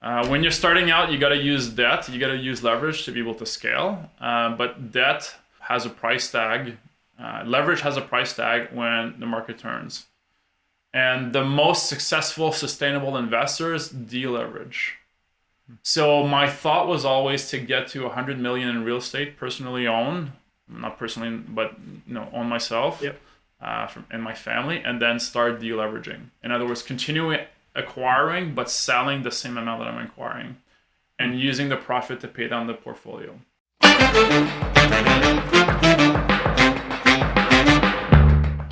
When you're starting out, you got to use debt. You got to use leverage to be able to scale. But debt has a price tag. Leverage has a price tag when the market turns. And the most successful, sustainable investors deleverage. So my thought was always to get to 100 million in real estate, personally owned, not personally, but own myself, and my family, and then start deleveraging. In other words, continuing acquiring, but selling the same amount that I'm acquiring, and using the profit to pay down the portfolio.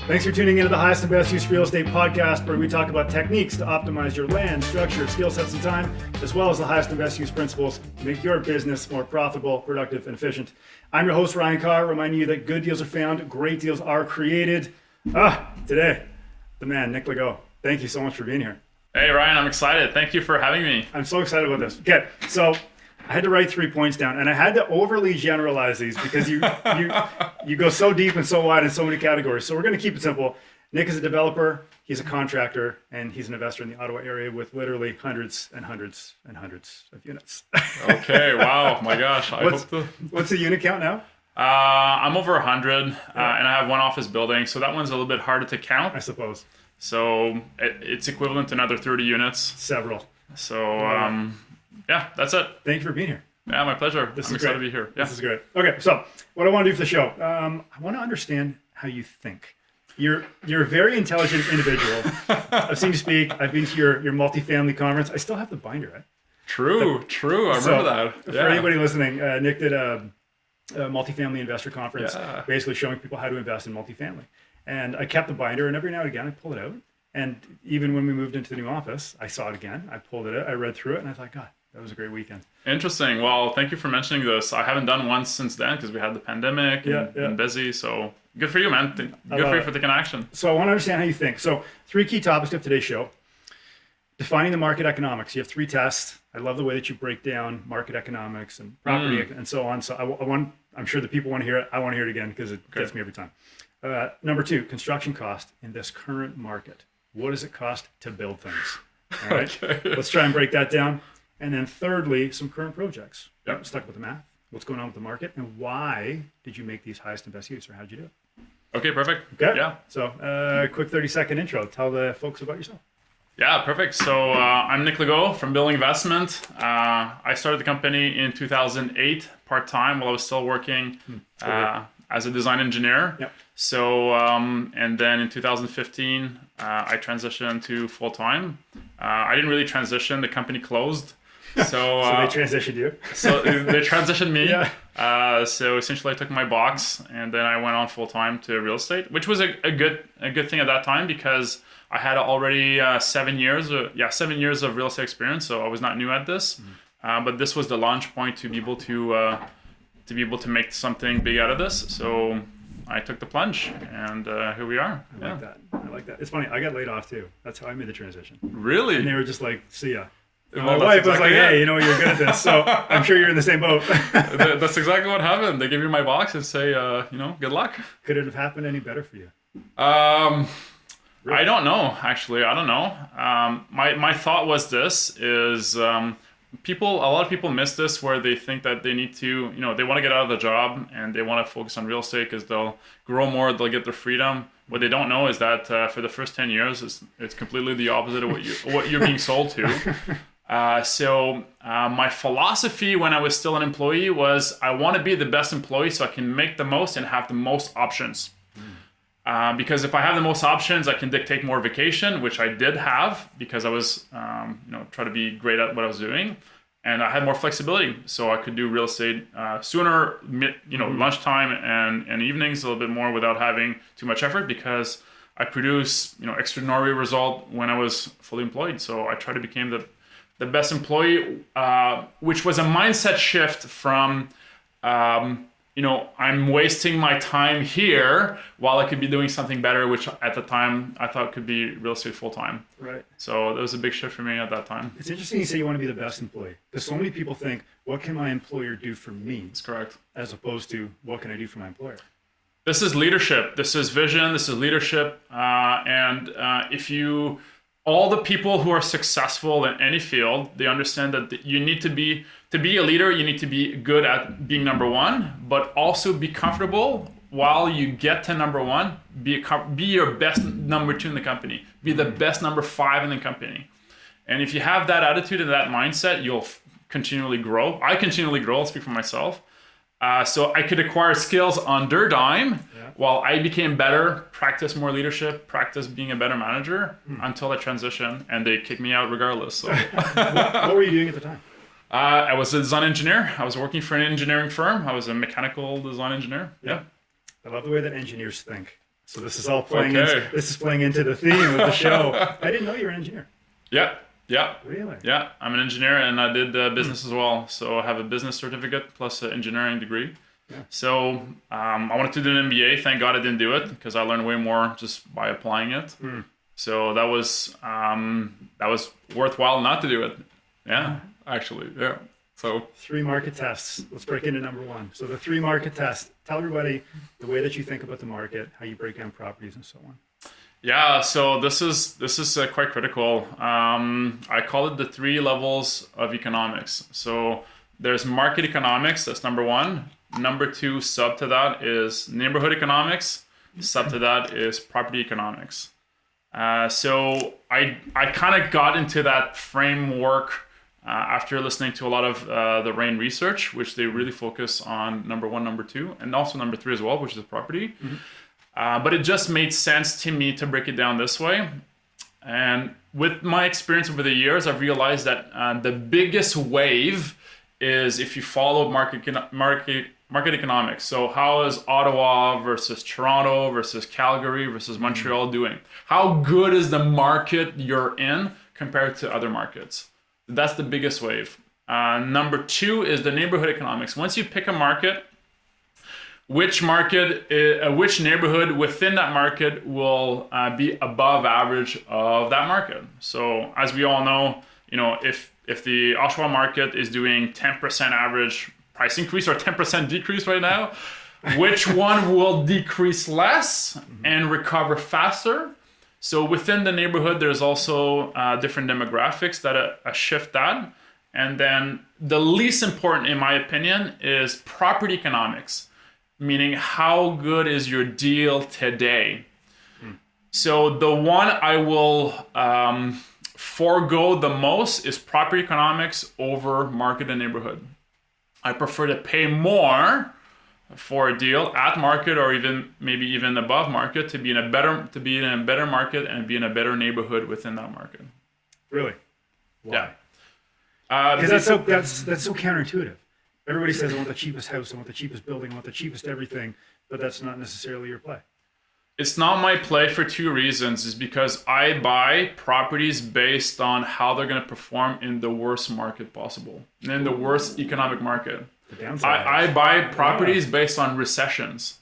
Thanks for tuning into the Highest and Best Use Real Estate podcast, where we talk about techniques to optimize your land, structure, skill sets, and time, as well as the highest and best use principles to make your business more profitable, productive, and efficient. I'm your host, Ryan Carr, reminding you that good deals are found, great deals are created. Today, the man, Nick Legault. Thank you so much for being here. Hey, Ryan, I'm excited. Thank you for having me. I'm so excited about this. Okay, so I had to write 3 points down, and I had to overly generalize these because you go so deep and so wide in so many categories. So we're going to keep it simple. Nick is a developer, he's a contractor, and he's an investor in the Ottawa area with literally hundreds and hundreds and hundreds of units. Okay, wow, my gosh. What's the unit count now? I'm over 100, and I have one office building, so that one's a little bit harder to count. I suppose. So it's equivalent to another 30 units. Several. So yeah, that's it. Thank you for being here. Yeah, my pleasure. I'm excited to be here. Yeah. This is great. Okay, so what I want to do for the show, I want to understand how you think. You're a very intelligent individual. I've seen you speak. I've been to your multifamily conference. I still have the binder, right? True. I remember that. Yeah. For anybody listening, Nick did a multifamily investor conference, basically showing people how to invest in multifamily. And I kept the binder, and every now and again I pull it out. And even when we moved into the new office, I saw it again. I pulled it out. I read through it, and I thought, God, that was a great weekend. Interesting. Well, thank you for mentioning this. I haven't done one since then because we had the pandemic and been busy. So good for you, man. Good for you for taking action. So I want to understand how you think. So 3 key topics of today's show. Defining the market economics. You have 3 tests. I love the way that you break down market economics and property and so on. So I'm sure the people want to hear it. I want to hear it again because it gets me every time. Number 2, construction cost in this current market. What does it cost to build things? All right. Okay. Let's try and break that down. And then thirdly, some current projects. Yep. Stuck with the math. What's going on with the market, and why did you make these highest and best use, or how'd you do it? Okay, perfect. Okay. Yeah. So, quick 30-second intro. Tell the folks about yourself. Yeah, perfect. So I'm Nick Legault from Building Investment. I started the company in 2008 part-time while I was still working as a design engineer. Yep. So, and then in 2015, I transitioned to full-time. I didn't really transition. The company closed. So, so they transitioned you? So they transitioned me. Yeah. So essentially I took my box and then I went on full-time to real estate, which was a good thing at that time because I had already 7 years of real estate experience. So I was not new at this, but this was the launch point to be able to make something big out of this. So I took the plunge, and here we are. I like that. It's funny. I got laid off too. That's how I made the transition. Really? And they were just like, "See ya." And my wife was like, "Hey, you're good at this." So I'm sure you're in the same boat. That's exactly what happened. They gave me my box and say, good luck. Could it have happened any better for you? Really? I don't know. Actually, I don't know. My thought was this is. A lot of people miss this where they think that they need to, they want to get out of the job and they want to focus on real estate because they'll grow more, they'll get their freedom. What they don't know is that for the first 10 years, it's completely the opposite of what you're being sold to. So my philosophy when I was still an employee was I want to be the best employee so I can make the most and have the most options. Because if I have the most options, I can dictate more vacation, which I did have because I was, trying to be great at what I was doing, and I had more flexibility, so I could do real estate sooner, lunchtime and evenings a little bit more without having too much effort because I produce, extraordinary result when I was fully employed. So I tried to become the best employee, which was a mindset shift from. I'm wasting my time here while I could be doing something better, which at the time I thought could be real estate full time. Right. So that was a big shift for me at that time. It's interesting you say you want to be the best employee because so many people think, what can my employer do for me? That's correct. As opposed to, what can I do for my employer? This is leadership. This is vision. This is leadership. And if you all the people who are successful in any field, they understand that you need to be a leader, you need to be good at being number one, but also be comfortable while you get to number one, be your best number two in the company, be the best number five in the company. And if you have that attitude and that mindset, you'll continually grow. I continually grow, I'll speak for myself. So I could acquire skills on their dime while I became better, practice more leadership, practice being a better manager until I transitioned, and they kicked me out regardless. So. What were you doing at the time? I was a design engineer. I was working for an engineering firm. I was a mechanical design engineer. Yeah. I love the way that engineers think. So this is all playing into the theme of the show. I didn't know you were an engineer. Yeah. Really? Yeah, I'm an engineer and I did business as well. So I have a business certificate plus an engineering degree. Yeah. So I wanted to do an MBA. Thank God I didn't do it because I learned way more just by applying it. So that was worthwhile not to do it. Yeah, actually, yeah. So 3 market tests. Let's break into number 1. So the 3 market tests. Tell everybody the way that you think about the market, how you break down properties, and so on. Yeah, so this is quite critical. I call it the 3 levels of economics. So there's market economics. That's number 1. Number 2, sub to that is neighborhood economics. Sub to that is property economics. So I kind of got into that framework after listening to a lot of the RAIN research, which they really focus on number 1, number 2, and also number 3 as well, which is property. But it just made sense to me to break it down this way. And with my experience over the years, I've realized that the biggest wave is if you follow market economics. So how is Ottawa versus Toronto versus Calgary versus Montreal doing? How good is the market you're in compared to other markets? That's the biggest wave. Number 2 is the neighborhood economics. Once you pick a market, which neighborhood within that market will be above average of that market? So as we all know, if the Oshawa market is doing 10% average price increase or 10% decrease right now, which one will decrease less and recover faster? So within the neighborhood, there's also different demographics that shift that. And then the least important, in my opinion, is property economics, meaning how good is your deal today? So the one I will forego the most is property economics over market and neighborhood. I prefer to pay more for a deal at market or maybe even above market to be in a better market and be in a better neighborhood within that market. Really? Why? Yeah. Because that's so counterintuitive. Everybody says, I want the cheapest house, I want the cheapest building, I want the cheapest everything, but that's not necessarily your play. It's not my play for 2 reasons. Is because I buy properties based on how they're going to perform in the worst market possible, in the worst economic market. I buy properties based on recessions.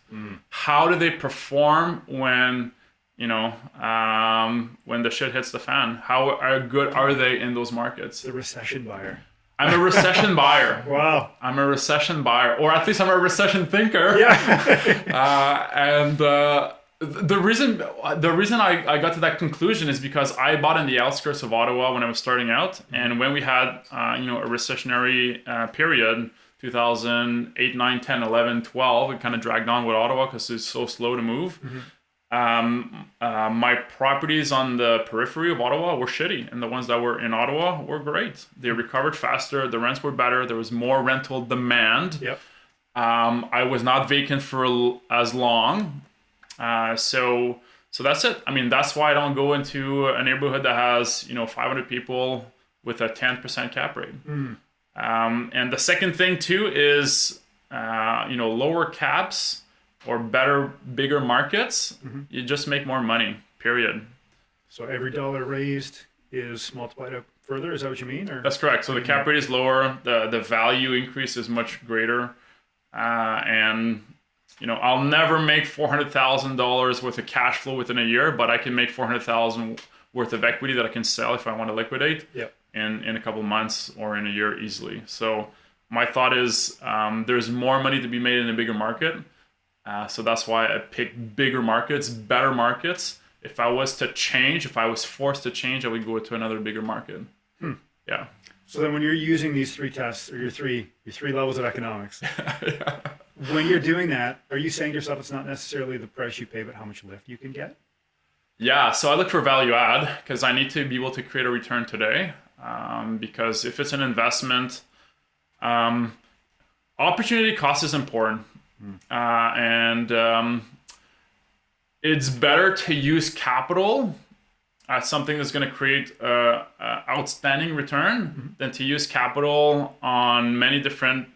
How do they perform when the shit hits the fan? How good are they in those markets? The recession buyer. I'm a recession buyer. Wow. I'm a recession buyer, or at least I'm a recession thinker. Yeah. And the reason I got to that conclusion is because I bought in the outskirts of Ottawa when I was starting out, and when we had a recessionary period, 2008, 9, 10, 11, 12, it kind of dragged on with Ottawa because it's so slow to move. My properties on the periphery of Ottawa were shitty, and the ones that were in Ottawa were great. They recovered faster, the rents were better, there was more rental demand. Yep. I was not vacant for as long. So that's it. I mean, that's why I don't go into a neighborhood that has 500 people with a 10% cap rate. And the second thing too is lower caps or bigger markets. You just make more money. Period. So every dollar raised is multiplied up further. Is that what you mean? Or? That's correct. So the cap rate is lower. The value increase is much greater. And I'll never make $400,000 worth of cash flow within a year, but I can make $400,000 worth of equity that I can sell if I want to liquidate in a couple months or in a year easily. So my thought is there's more money to be made in a bigger market. So that's why I pick bigger markets, better markets. if I was to change, if I was forced to change, I would go to another bigger market. Yeah. So then when you're using these three tests or your three levels of economics, when you're doing that, are you saying to yourself it's not necessarily the price you pay, but how much lift you can get? Yeah, so I look for value add because I need to be able to create a return today. Because if it's an investment, opportunity cost is important. And it's better to use capital as something that's going to create outstanding return than to use capital on many different,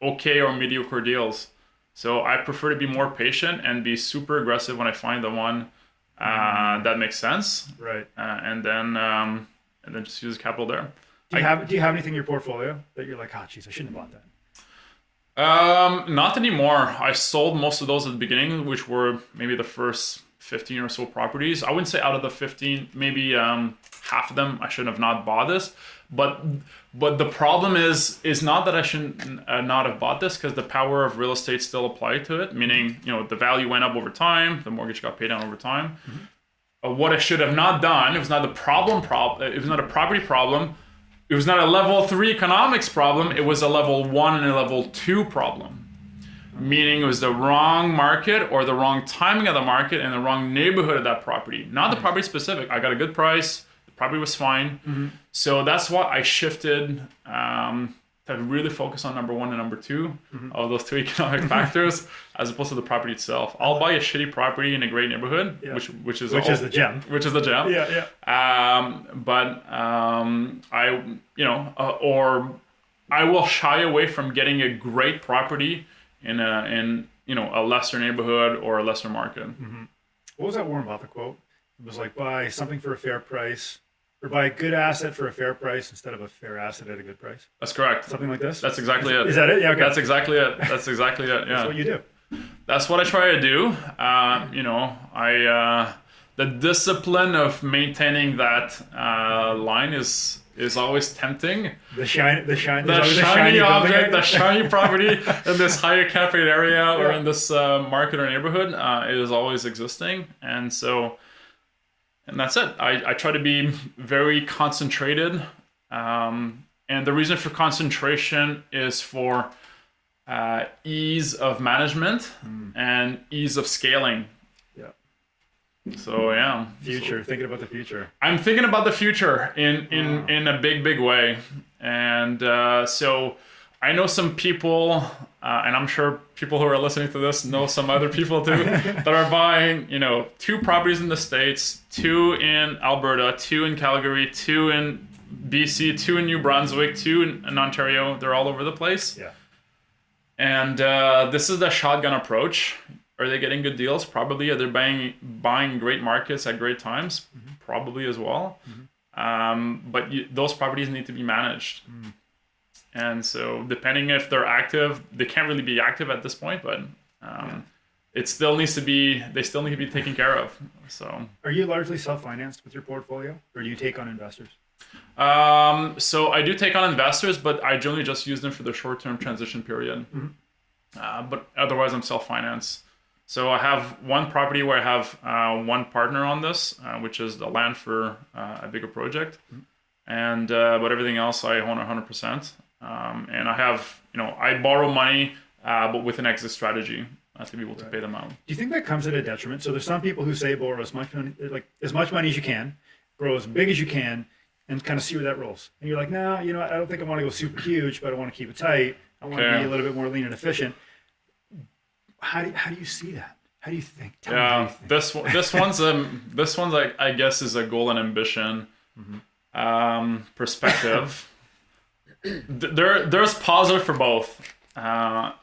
okay or mediocre deals. So I prefer to be more patient and be super aggressive when I find the one that makes sense. Right. And then just use capital there. Do you have anything in your portfolio that you're like, oh, geez, I shouldn't have bought that? Not anymore. I sold most of those at the beginning, which were maybe the first 15 or so properties. I wouldn't say out of the 15, maybe half of them I should have not bought this. But the problem is not that I shouldn't not have bought this, because the power of real estate still applied to it. Meaning, the value went up over time, the mortgage got paid down over time. What I should have not done, it was not the problem. It was not a property problem. It was not a level 3 economics problem. It was a level 1 and a level 2 problem. Meaning it was the wrong market or the wrong timing of the market and the wrong neighborhood of that property. Not the property specific. I got a good price. The property was fine. So that's why I shifted to really focus on number 1 and number 2 of those 2 economic factors, as opposed to the property itself. I'll buy a shitty property in a great neighborhood, which is the gem. Which is the gem. Yeah. Or I will shy away from getting a great property in a lesser neighborhood or a lesser market. What was that Warren Buffett quote? It was like, buy something for a fair price, or buy a good asset for a fair price instead of a fair asset at a good price. That's correct. Something like this? That's exactly it. Is that it? Yeah, okay. That's exactly it. That's exactly it. Yeah. That's what you do. That's what I try to do. The discipline of maintaining that line is always tempting. The shiny object, the shiny property in this higher cap rate area or in this market or neighborhood is always existing. And that's it. I try to be very concentrated. And the reason for concentration is for ease of management and ease of scaling. So yeah. Thinking about the future. I'm thinking about the future in a big way. And so I know some people, and I'm sure people who are listening to this know some other people too, that are buying, 2 properties in the States, 2 in Alberta, 2 in Calgary, 2 in BC, 2 in New Brunswick, 2 in Ontario. They're all over the place. Yeah. And this is the shotgun approach. Are they getting good deals? Probably. Are they buying great markets at great times? Probably as well. But those properties need to be managed. And so depending if they're active, they can't really be active at this point, but they still need to be taken care of. So are you largely self-financed with your portfolio, or do you take on investors? So I do take on investors, but I generally just use them for the short-term transition period. But otherwise I'm self-financed. So I have one property where I have one partner on this, which is the land for a bigger project. And but everything else I own 100%. And I have, I borrow money, but with an exit strategy to be able to pay them out. Do you think that comes at a detriment? So there's some people who say borrow as much money as you can, grow as big as you can, and kind of see where that rolls. And you're like, no, I don't think I want to go super huge, but I want to keep it tight. I want to be a little bit more lean and efficient. How do you see that? How do you think? This one's I guess is a goal and ambition perspective. There's positive for both.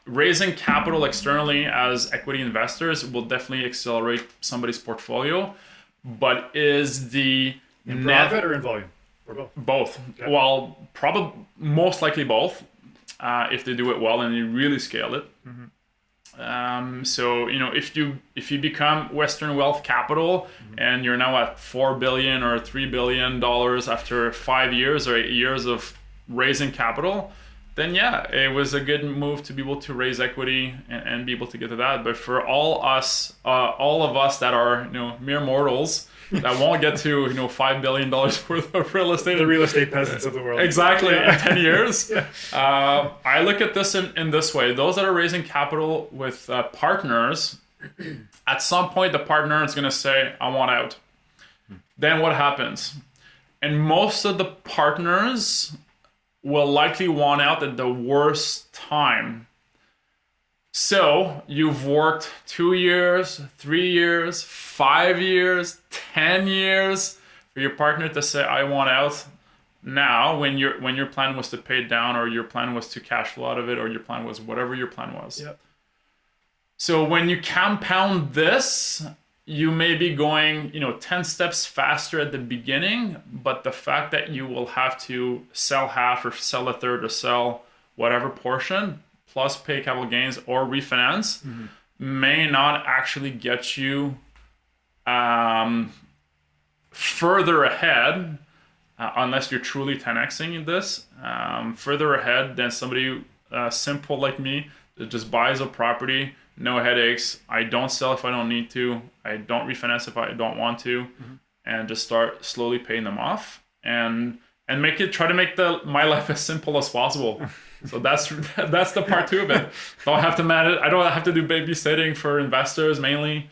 Raising capital externally as equity investors will definitely accelerate somebody's portfolio, but is the in profit or in volume or both? Both. Okay. Well, probably most likely both, if they do it well and you really scale it. So if you become Western Wealth Capital and you're now at $4 billion or $3 billion after 5 years or 8 years of raising capital, then yeah, it was a good move to be able to raise equity and be able to get to that. But for all of us that are mere mortals that won't get to $5 billion worth of real estate, The real estate peasants of the world. exactly in 10 years. I look at this in this way: those that are raising capital with partners, at some point the partner is going to say, "I want out." Then what happens? And most of the partners will likely want out at the worst time. So you've worked 2 years, 3 years, 5 years, 10 years for your partner to say, "I want out." Now, when your plan was to pay it down, or your plan was to cash flow out of it, or your plan was whatever your plan was. Yep. So when you compound this, you may be going 10 steps faster at the beginning, but the fact that you will have to sell half or sell a third or sell whatever portion plus pay capital gains or refinance may not actually get you further ahead, unless you're truly 10xing this, further ahead than somebody simple like me that just buys a property. No headaches. I don't sell if I don't need to. I don't refinance if I don't want to, and just start slowly paying them off, and try to make my life as simple as possible. So that's the part two of it. Don't have to manage. I don't have to do babysitting for investors mainly,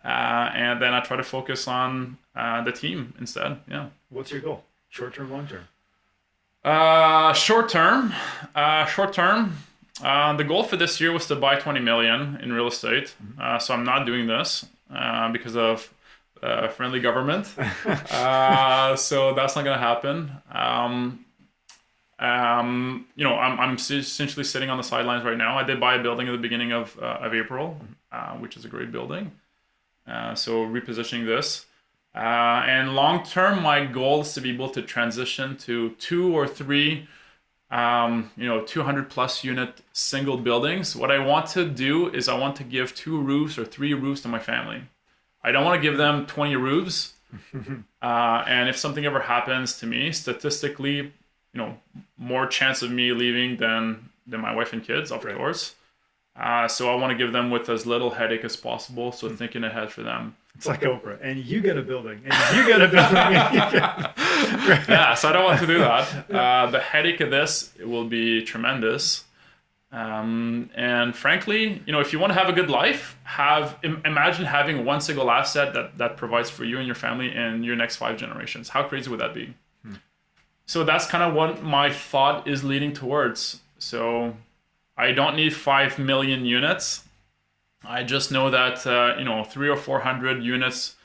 and then I try to focus on the team instead. Yeah. What's your goal? Short term, long term? Short term. The goal for this year was to buy 20 million in real estate. So I'm not doing this because of friendly government. So that's not going to happen. I'm essentially sitting on the sidelines right now. I did buy a building at the beginning of April, which is a great building. So repositioning this. And long term, my goal is to be able to transition to 2 or 3 200 plus unit single buildings. What I want to do is I want to give 2 roofs or 3 roofs to my family. I don't want to give them 20 roofs. And if something ever happens to me, statistically, more chance of me leaving than my wife and kids, of course. So I want to give them with as little headache as possible. So thinking ahead for them. It's like Oprah, and you get a building, and you get a building. Yeah, so I don't want to do that. The headache of this will be tremendous. And frankly, if you want to have a good life, imagine having one single asset that provides for you and your family and your next 5 generations. How crazy would that be? So that's kind of what my thought is leading towards. So I don't need 5 million units. I just know that 300 or 400 units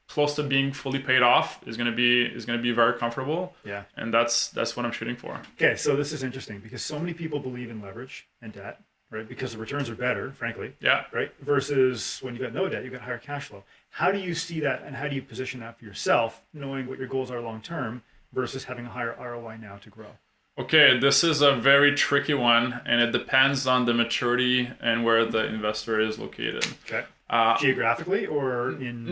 close to being fully paid off is going to be very comfortable. Yeah. And that's what I'm shooting for. Okay, so this is interesting because so many people believe in leverage and debt, right? Because the returns are better, frankly. Yeah. Right? Versus when you've got no debt, you've got higher cash flow. How do you see that, and how do you position that for yourself, knowing what your goals are long term versus having a higher ROI now to grow? Okay, this is a very tricky one, and it depends on the maturity and where the investor is located. Okay. Geographically or in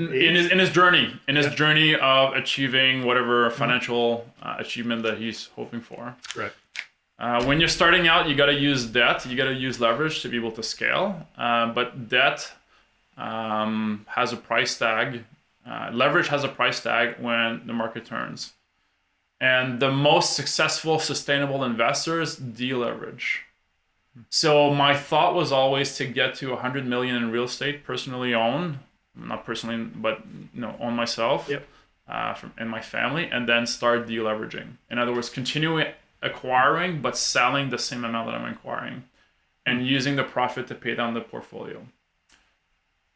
his journey of achieving whatever financial achievement that he's hoping for. Right. When you're starting out, you got to use debt. You got to use leverage to be able to scale. But debt has a price tag. Leverage has a price tag when the market turns. And the most successful, sustainable investors deleverage. So my thought was always to get to 100 million in real estate, personally owned, not personally, but own myself, and my family, and then start deleveraging. In other words, continue acquiring, but selling the same amount that I'm acquiring, and using the profit to pay down the portfolio.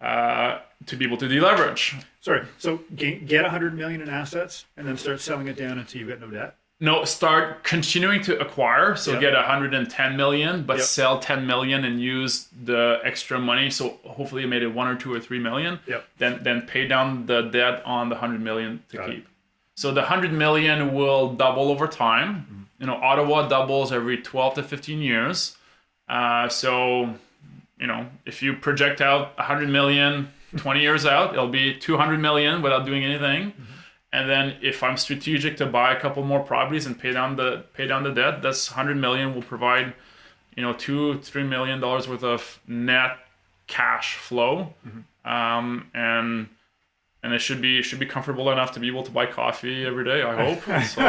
To be able to deleverage. Sorry, so get 100 million in assets and then start selling it down until you've got no debt? No, start continuing to acquire. So get 110 million, but sell 10 million and use the extra money. So hopefully you made it 1 or 2 or 3 million. Then pay down the debt on the 100 million to keep. So the 100 million will double over time. Ottawa doubles every 12 to 15 years. So if you project out 100 million 20 years out, it'll be 200 million without doing anything. And then if I'm strategic to buy a couple more properties and pay down the debt, that's 100 million will provide, $2-3 million worth of net cash flow. And it should be comfortable enough to be able to buy coffee every day, I hope. So,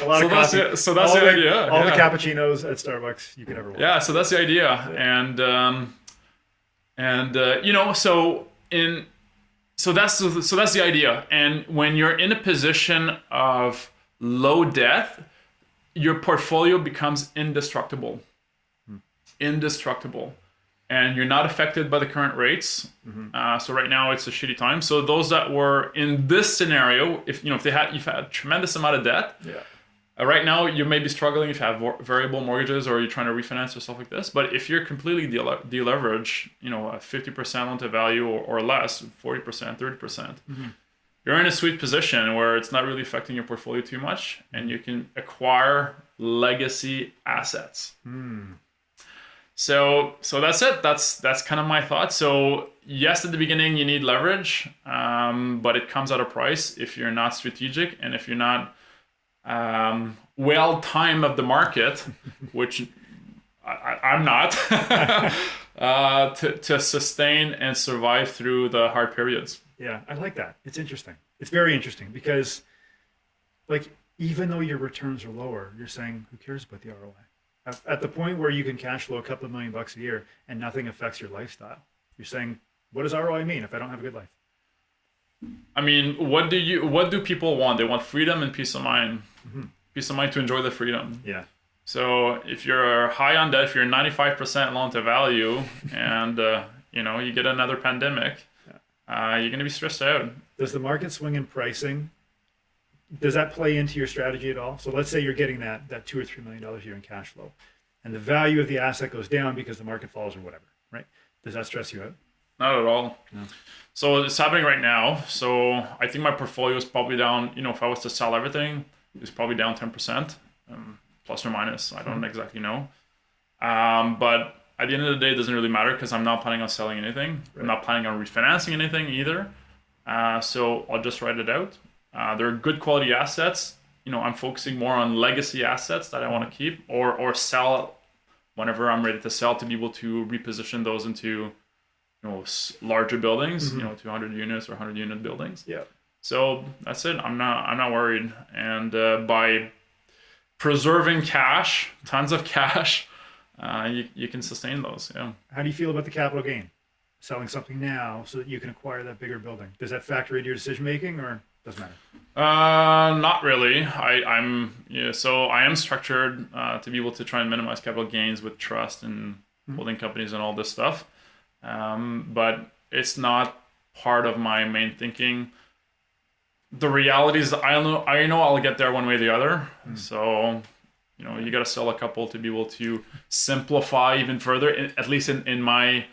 A lot of coffee. So that's the idea. All the cappuccinos at Starbucks you could ever want. Yeah, so that's the idea. So that's the idea. And when you're in a position of low debt, your portfolio becomes indestructible. Indestructible. And you're not affected by the current rates. So right now it's a shitty time. So those that were in this scenario, if you've had a tremendous amount of debt, right now you may be struggling if you have variable mortgages or you're trying to refinance or stuff like this. But if you're completely deleveraged, a 50% loan to value or less, 40%, 30%, you're in a sweet position where it's not really affecting your portfolio too much, and you can acquire legacy assets. So that's it. That's kind of my thought. So yes, at the beginning you need leverage, but it comes at a price if you're not strategic and if you're not well-timed of the market, which I'm not, to sustain and survive through the hard periods. Yeah, I like that. It's interesting. It's very interesting because, even though your returns are lower, you're saying, who cares about the ROI? At the point where you can cash flow a couple of $1 million a year and nothing affects your lifestyle, you're saying, what does ROI mean if I don't have a good life? I mean, what do people want? They want freedom and peace of mind. Peace of mind to enjoy the freedom. Yeah. So if you're high on debt, if you're 95% loan to value, and you get another pandemic, you're going to be stressed out. Does the market swing in pricing? Does that play into your strategy at all? So let's say you're getting that $2 or $3 million a year in cash flow, and the value of the asset goes down because the market falls or whatever, right? Does that stress you out? Not at all. No. So it's happening right now. So I think my portfolio is probably down. If I was to sell everything, it's probably down 10%, plus or minus. I don't exactly know. But at the end of the day, it doesn't really matter because I'm not planning on selling anything. Right. I'm not planning on refinancing anything either. So I'll just write it out. They're good quality assets. I'm focusing more on legacy assets that I want to keep or sell whenever I'm ready to sell, to be able to reposition those into larger buildings, 200 units or 100 unit buildings. Yeah. So that's it. I'm not worried. And by preserving cash, tons of cash, you can sustain those. Yeah. How do you feel about the capital gain? Selling something now so that you can acquire that bigger building. Does that factor into your decision making or doesn't matter? Not really. So I am structured to be able to try and minimize capital gains with trust and holding companies and all this stuff. But it's not part of my main thinking. The reality is I know I'll get there one way or the other. So, you got to sell a couple to be able to simplify even further, at least in my,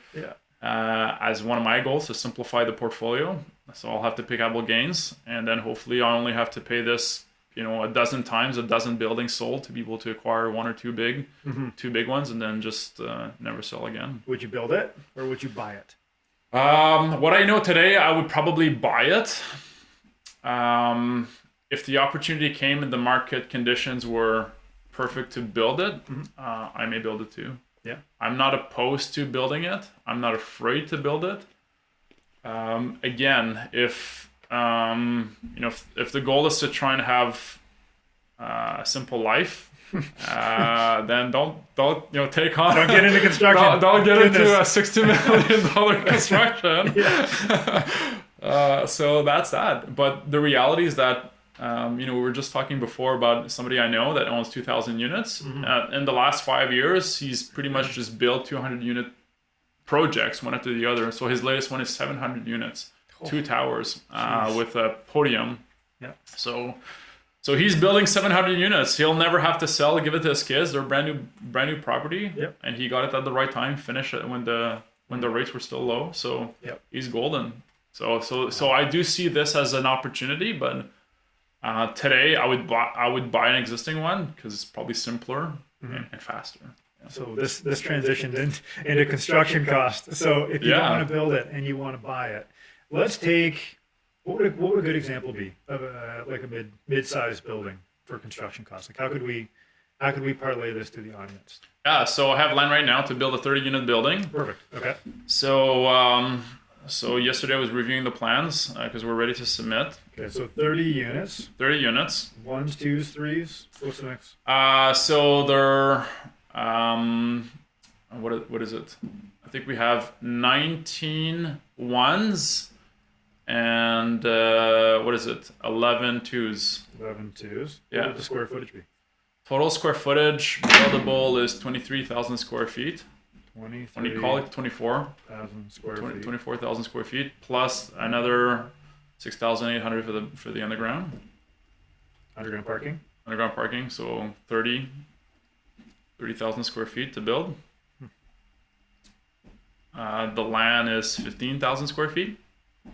as one of my goals, to simplify the portfolio. So I'll have to pick capital gains, and then hopefully I only have to pay this, a dozen times, a dozen buildings sold to be able to acquire one or two big ones, and then just never sell again. Would you build it or would you buy it? What I know today, I would probably buy it. If the opportunity came and the market conditions were perfect to build it, I may build it too. Yeah. I'm not opposed to building it. I'm not afraid to build it. Again, if the goal is to try and have a simple life, then don't take on. Don't get into construction. Don't get into a $60 million construction. So that's that. But the reality is that we were just talking before about somebody I know that owns 2,000 units. In the last 5 years, he's pretty much just built 200 unit projects, one after the other. So his latest one is 700 units, 2 towers with a podium. Yeah. So he's building 700 units. He'll never have to sell, give it to his kids. They're brand new property. Yep. And he got it at the right time, finished it when the rates were still low. So he's golden. So I do see this as an opportunity, but today I would buy an existing one because it's probably simpler and faster. So this transitioned into construction cost. So if you don't want to build it and you want to buy it, let's take What would a good example be of like a mid-sized building for construction costs? Like how could we parlay this to the audience? Yeah, so I have land right now to build a 30-unit building. Perfect. Okay. So yesterday I was reviewing the plans because we're ready to submit. Okay. So 30 units. 30 units. Ones, twos, threes. What's the next? So they're what is it? I think we have 19 ones and what is it? 11 twos. 11 twos. Yeah. What would the square footage be? Total square footage buildable is 23,000 square feet. 23. Call it 24,000 square feet. 24,000 square feet plus another 6,800 for the underground. Underground parking. Underground parking, so 30,000 square feet to build. The land is 15,000 square feet. A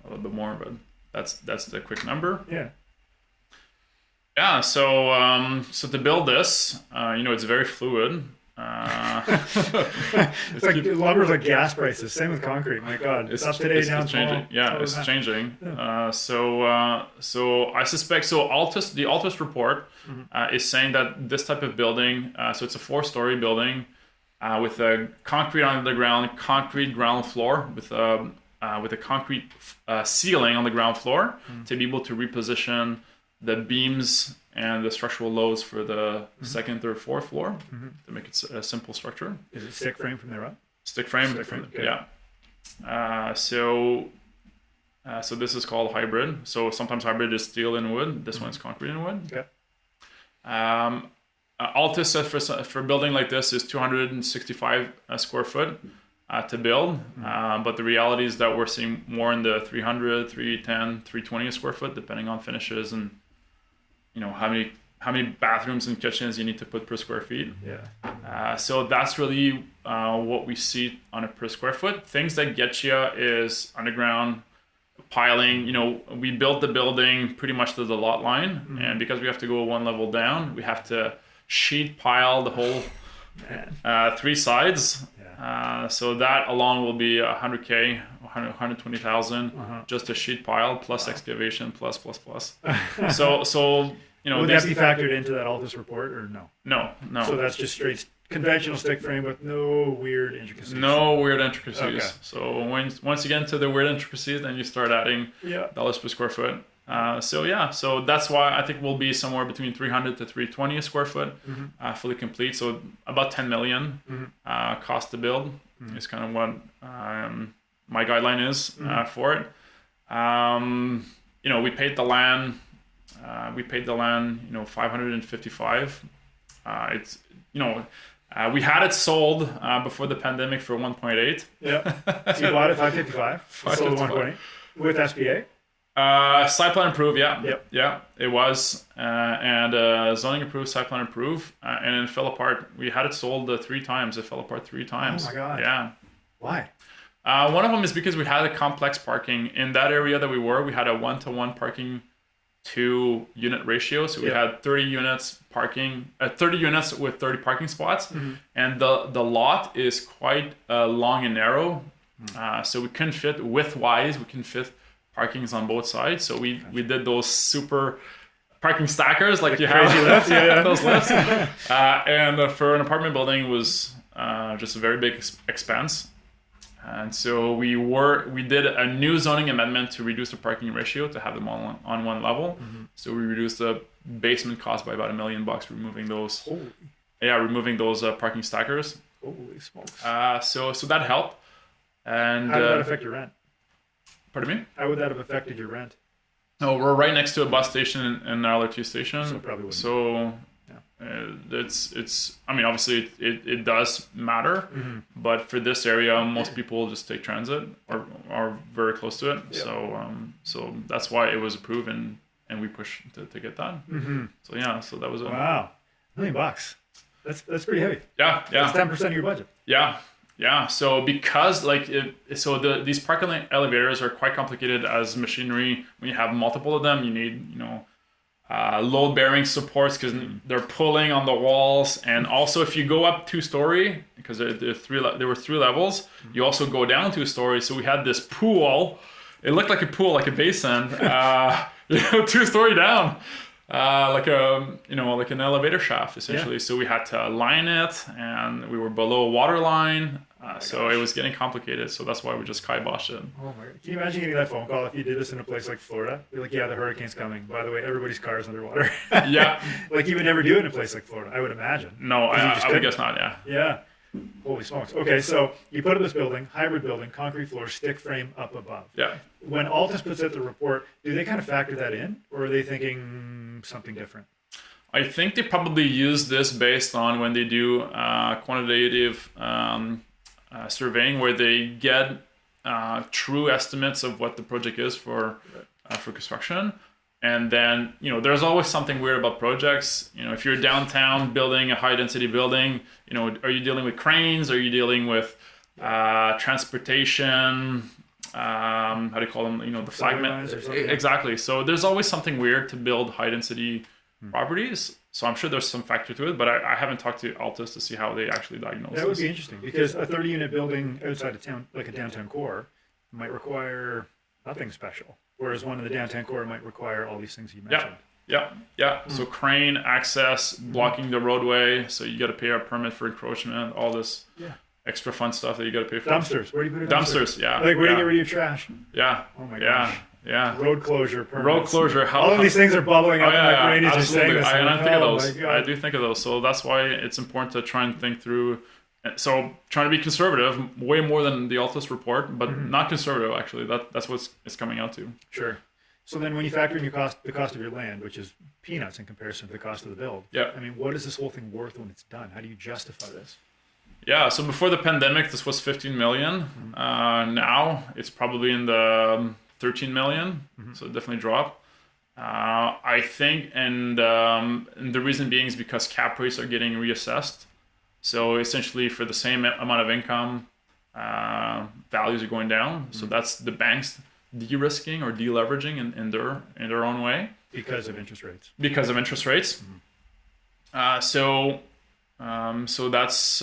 little bit more, but that's the quick number. Yeah. Yeah. So to build this, it's very fluid. It's like lumber's like gas prices. Same with concrete. My God, it's up today, down changing. tomorrow. Yeah, it's changing. So I suspect. So the Altus report is saying that this type of building. So it's a 4-story building with a concrete underground, concrete ground floor with a concrete ceiling on the ground floor to be able to reposition the beams and the structural loads for the second, third, fourth floor to make it a simple structure. Is it stick frame from there up? Stick frame. Okay. Yeah. So this is called hybrid. So sometimes hybrid is steel and wood. This one's concrete and wood. Okay. Altus said for building like this is 265 square foot to build. But the reality is that we're seeing more in the 300, 310, 320 square foot, depending on finishes and how many bathrooms and kitchens you need to put per square feet. Yeah. So that's really what we see on a per square foot. Things that get you is underground piling. We built the building pretty much to the lot line, and because we have to go one level down, we have to sheet pile the whole 3 sides. Yeah. So that alone will be 100K, 120,000 just a sheet pile plus excavation plus. So would that be factored into that Altus report or no? No. So that's just straight conventional stick frame with no weird intricacies. No weird intricacies. Okay. So once you get into the weird intricacies, then you start adding dollars per square foot. So that's why I think we'll be somewhere between 300 to 320 a square foot, fully complete. So about 10 million cost to build is kind of what my guideline is for it. We paid the land. 555. It's we had it sold before the pandemic for 1.8. Yeah. So you bought it 555. Sold 1.8 with SBA. Site plan approved, yeah. Yep. Yeah, it was. And zoning approved, site plan approved. And it fell apart. We had it sold 3 times. It fell apart 3 times. Oh my God. Yeah. Why? One of them is because we had a complex parking. In that area that we had a 1-to-1 parking to unit ratio. So we had 30 units parking, 30 units with 30 parking spots. And the lot is quite long and narrow. So we couldn't fit width-wise. We couldn't fit parkings on both sides, so we did those super parking stackers like you have lifts, those lifts. And for an apartment building, it was just a very big expense. And so we did a new zoning amendment to reduce the parking ratio to have them all on one level. So we reduced the basement cost by about $1 million removing those. Removing those parking stackers. Holy smokes! So that helped. And how did that affect your rent? Pardon me? How would that have affected your rent? No, we're right next to a bus station and an LRT station. So probably wouldn't. So it's. I mean, obviously it does matter, but for this area, most people just take transit or are very close to it. Yep. So that's why it was approved and we pushed to get that. So that was it. Wow, $1 million. That's pretty heavy. Yeah. That's 10% of your budget. Yeah. So because these parking elevators are quite complicated as machinery. When you have multiple of them, you need load bearing supports because they're pulling on the walls, and also if you go up 2-story, because there were 3 levels, you also go down 2 stories. So we had this pool it looked like a pool, like a basin, 2-story down, like like an elevator shaft essentially. So we had to line it, and we were below water line. So it was getting complicated. So that's why we just kiboshed it. Oh my God. Can you imagine getting that phone call if you did this in a place like Florida? You're like, yeah, the hurricane's coming. By the way, everybody's car is underwater. Yeah. Like you would never do it in a place like Florida, I would imagine. No, I would guess not. Yeah. Yeah. Holy smokes. Okay, so you put up this building, hybrid building, concrete floor, stick frame up above. Yeah. When Altus puts out the report, do they kind of factor that in, or are they thinking something different? I think they probably use this based on when they do quantitative surveying, where they get true estimates of what the project is for construction. And then, there's always something weird about projects. If you're downtown building a high density building, are you dealing with cranes? Are you dealing with transportation? How do you call them? The flagman. Exactly. So there's always something weird to build high density properties. So I'm sure there's some factor to it, but I haven't talked to Altus to see how they actually diagnose That would be interesting, because a 30-unit building outside of town, like a downtown core, might require nothing special, whereas one in the downtown core might require all these things you mentioned. Yeah. So crane access, blocking the roadway, so you got to pay a permit for encroachment, all this extra fun stuff that you got to pay for. Dumpsters. Where do you put it? Dumpsters, yeah. Like, where do you get rid of your trash? Yeah. Oh my gosh. Yeah. Road closure permits. Road closure. All of these things are bubbling up in my brain as you're saying this. I think of those. I do think of those. So that's why it's important to try and think through. So trying to be conservative, way more than the Altus report, but not conservative actually. That's what it's coming out to. Sure. So then when you factor in the cost of your land, which is peanuts in comparison to the cost of the build. Yeah. I mean, what is this whole thing worth when it's done? How do you justify this? Yeah, so before the pandemic, this was 15 million. Now it's probably in the 13 million, so it definitely dropped. I think, and the reason being is because cap rates are getting reassessed. So essentially, for the same amount of income, values are going down. So that's the banks de-risking or deleveraging in their own way because of interest rates. So that's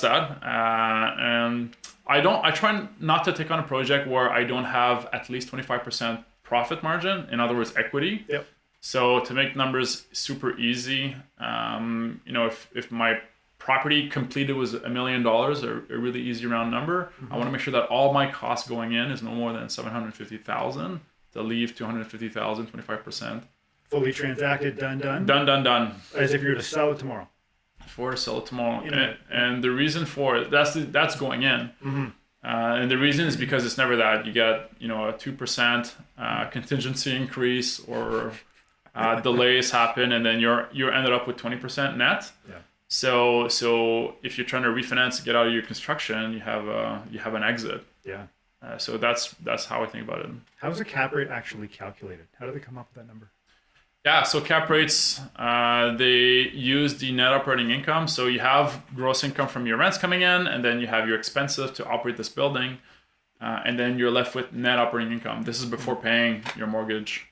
that. And I try not to take on a project where I don't have at least 25% profit margin. In other words, equity. Yep. So to make numbers super easy, if my property completed was $1 million, a really easy round number, I want to make sure that all my costs going in is no more than $750,000 to leave $250,000, 25%. Fully transacted, done. Done. As if you were to sell it tomorrow. For sell it tomorrow, and the reason for it, that's going in, and the reason is because it's never that you get a 2% contingency increase or delays happen, and then you're ended up with 20% net. Yeah. So if you're trying to refinance and get out of your construction, you have an exit. Yeah. So that's how I think about it. How's a cap rate actually calculated? How do they come up with that number? Yeah, so cap rates, they use the net operating income. So you have gross income from your rents coming in, and then you have your expenses to operate this building, and then you're left with net operating income. This is before paying your mortgage,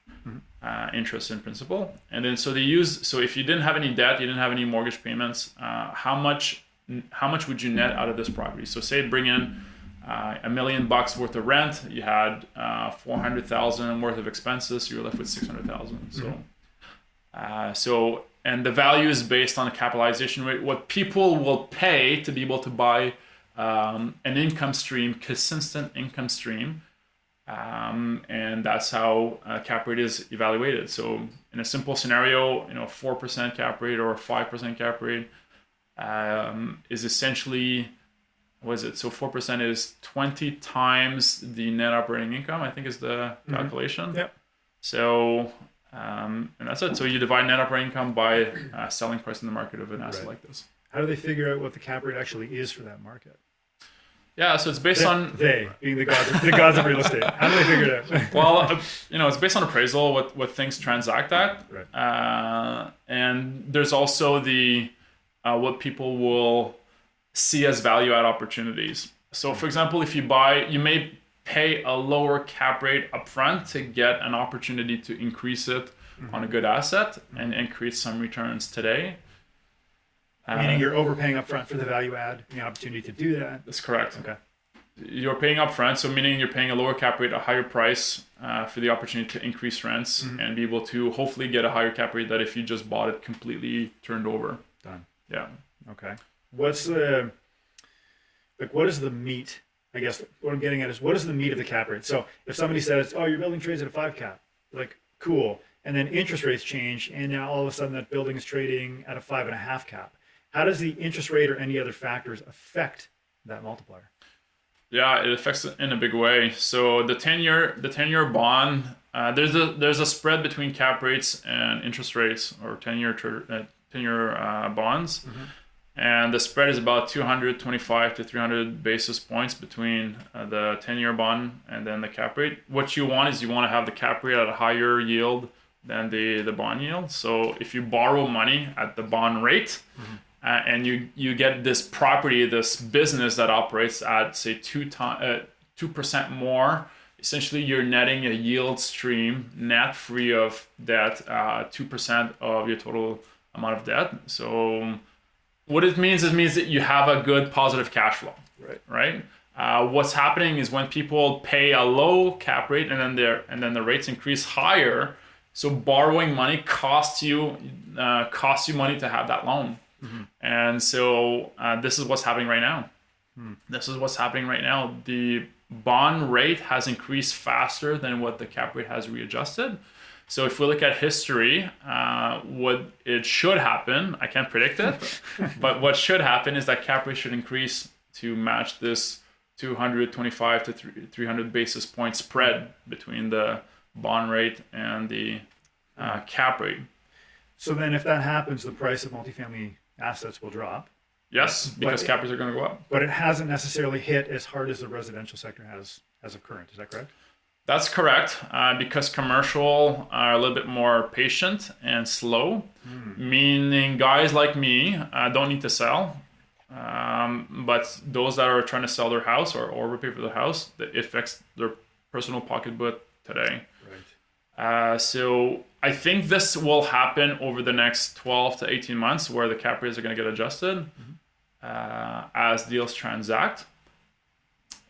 interest and principal. And then so if you didn't have any debt, you didn't have any mortgage payments, how much would you net out of this property? So say bring in $1 million worth of rent, you had $400,000 worth of expenses, so you're left with $600,000. And the value is based on a capitalization rate, what people will pay to be able to buy an income stream, consistent income stream, and that's how cap rate is evaluated. So in a simple scenario, 4% cap rate or 5% cap rate is essentially, what is it? So 4% is 20 times the net operating income, I think is the calculation. Yep. So, and that's it. So you divide net operating income by selling price in the market of an asset like this. How do they figure out what the cap rate actually is for that market? Yeah, so it's based on... They, being the gods of real estate. How do they figure it out? Well, it's based on appraisal, what things transact at. Right. And there's also the what people will see as value add opportunities. So for example, if you buy, you may pay a lower cap rate upfront to get an opportunity to increase it on a good asset and create some returns today. Meaning you're overpaying upfront for the value add and the opportunity to do that. That's correct. Okay. You're paying upfront, so meaning you're paying a lower cap rate, a higher price for the opportunity to increase rents and be able to hopefully get a higher cap rate that if you just bought it completely turned over. Done. Yeah. Okay. What is the meat? I guess what I'm getting at is what is the meat of the cap rate? So if somebody says, "Oh, your building trades at a 5 cap," like cool, and then interest rates change, and now all of a sudden that building is trading at a 5.5 cap. How does the interest rate or any other factors affect that multiplier? Yeah, it affects it in a big way. So the 10-year bond, there's a spread between cap rates and interest rates, or 10-year bonds, and the spread is about 225 to 300 basis points between the 10-year bond and then the cap rate. What you want is you want to have the cap rate at a higher yield than the bond yield. So if you borrow money at the bond rate, and you get this property, this business that operates at say 2% more, essentially you're netting a yield stream net free of debt, 2% of your total amount of debt. So what it means that you have a good positive cash flow, right? What's happening is when people pay a low cap rate and then the rates increase higher, so borrowing money costs you money to have that loan. And so this is what's happening right now. The bond rate has increased faster than what the cap rate has readjusted. So if we look at history, what it should happen, I can't predict it, but what should happen is that cap rate should increase to match this 225 to 300 basis point spread between the bond rate and the cap rate. So then if that happens, the price of multifamily assets will drop. Yes, because cap rates are going to go up. But it hasn't necessarily hit as hard as the residential sector has as of current. Is that correct? That's correct, because commercial are a little bit more patient and slow, meaning guys like me don't need to sell. But those that are trying to sell their house or overpay for the house, it affects their personal pocketbook today. Right. So I think this will happen over the next 12 to 18 months where the cap rates are going to get adjusted as deals transact.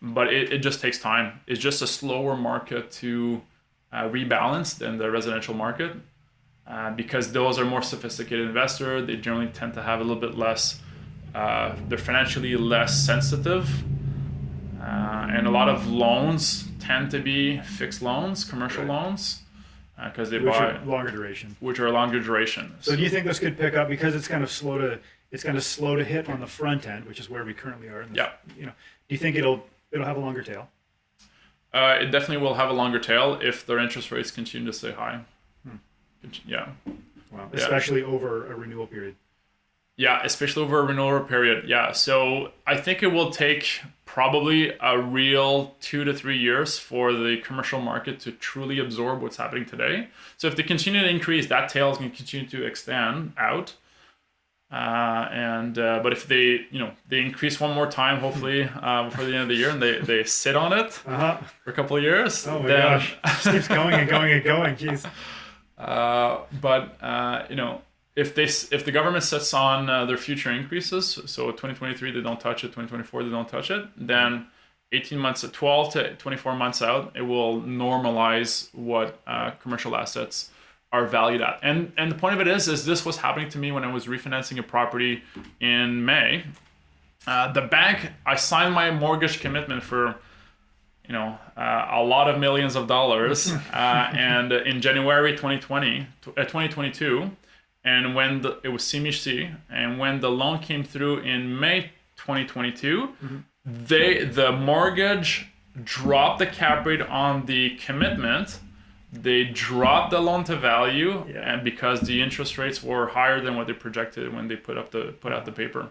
But it just takes time. It's just a slower market to rebalance than the residential market because those are more sophisticated investors. They generally tend to have a little bit less, they're financially less sensitive. And a lot of loans tend to be fixed loans, commercial loans. Because which are longer duration. So do you think this could pick up because it's kind of slow to hit on the front end, which is where we currently are? Do you think it'll have a longer tail? It definitely will have a longer tail if their interest rates continue to stay high. Yeah. Wow. Especially over a renewal period. Yeah, especially over a renewal period. Yeah. So I think it will take probably a real 2 to 3 years for the commercial market to truly absorb what's happening today. So if they continue to increase, that tail is going to continue to extend out. But if they increase one more time, hopefully before the end of the year, and they sit on it for a couple of years. Oh my gosh, it keeps going and going and going. Jeez. If the government sets on their future increases, so 2023 they don't touch it, 2024 they don't touch it, then 12 to 24 months out, it will normalize what commercial assets are valued at. And the point of it is this was happening to me when I was refinancing a property in May. The bank, I signed my mortgage commitment for a lot of millions of dollars, and in January 2022. And when it was CMHC, and when the loan came through in May 2022, the mortgage dropped the cap rate on the commitment. They dropped the loan to value, and because the interest rates were higher than what they projected when they put out the paper.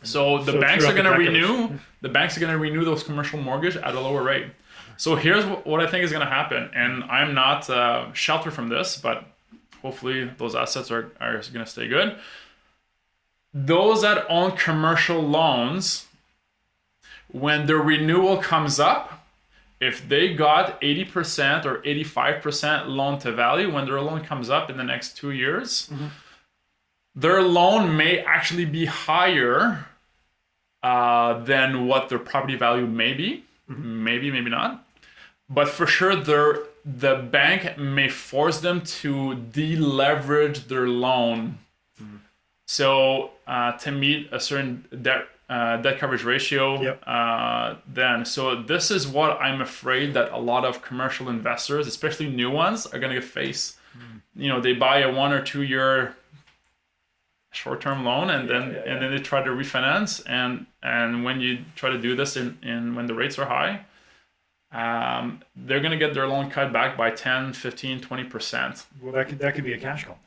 So the banks are going to renew. The banks are going to renew those commercial mortgage at a lower rate. So here's what I think is going to happen, and I'm not sheltered from this, but hopefully those assets are going to stay good. Those that own commercial loans, when the renewal comes up, if they got 80% or 85% loan to value, when their loan comes up in the next 2 years, their loan may actually be higher than what their property value may be. Maybe, maybe not. But for sure, the bank may force them to deleverage their loan. So to meet a certain debt coverage ratio, then. So this is what I'm afraid that a lot of commercial investors, especially new ones, are going to face. They buy a 1 or 2 year short-term loan and then they try to refinance, and when you try to do this in when the rates are high, they're going to get their loan cut back by 10, 15, 20%. Well, that could be a cash call.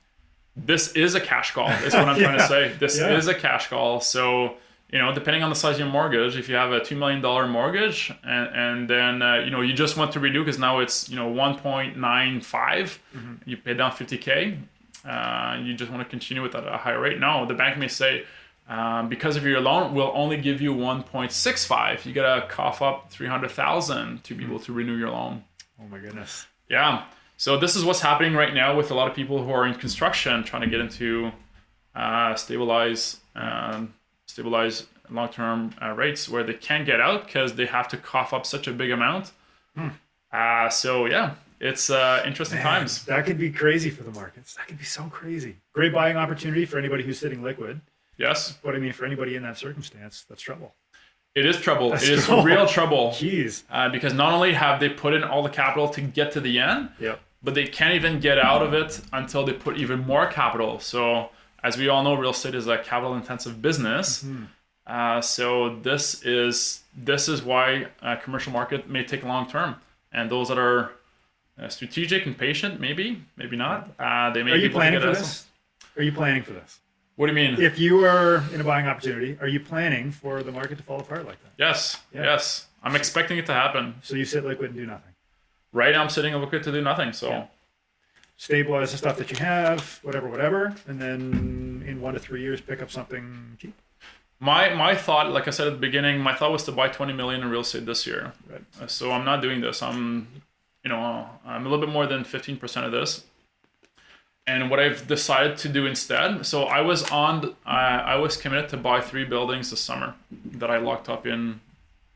This is a cash call, is what I'm trying to say. This is a cash call. So, depending on the size of your mortgage, if you have a $2 million mortgage and then, you just want to redo because now it's, 1.95, you pay down $50K, you just want to continue with that at a higher rate. No, the bank may say, because of your loan, we'll only give you 1.65. You got to cough up $300,000 to be able to renew your loan. Oh my goodness. Yeah. So this is what's happening right now with a lot of people who are in construction trying to get into stabilize long-term rates where they can't get out because they have to cough up such a big amount. It's interesting times. That could be crazy for the markets. That could be so crazy. Great buying opportunity for anybody who's sitting liquid. Yes. But I mean, for anybody in that circumstance, that's trouble. It is trouble. It is real trouble. Jeez. Because not only have they put in all the capital to get to the end, but they can't even get out of it until they put even more capital. So as we all know, real estate is a capital-intensive business. So this is why a commercial market may take long-term. And those that are strategic and patient, maybe not. They may. Are you planning for this? Are you planning for this? What do you mean? If you are in a buying opportunity, are you planning for the market to fall apart like that? Yes. I'm expecting it to happen. So you sit liquid and do nothing. Right now I'm sitting liquid to do nothing. So stabilize the stuff that you have, whatever, and then in 1 to 3 years pick up something cheap. My thought, like I said at the beginning, my thought was to buy 20 million in real estate this year. Right. So I'm not doing this. I'm a little bit more than 15% of this. And what I've decided to do instead, so I was committed to buy 3 buildings this summer that I locked up in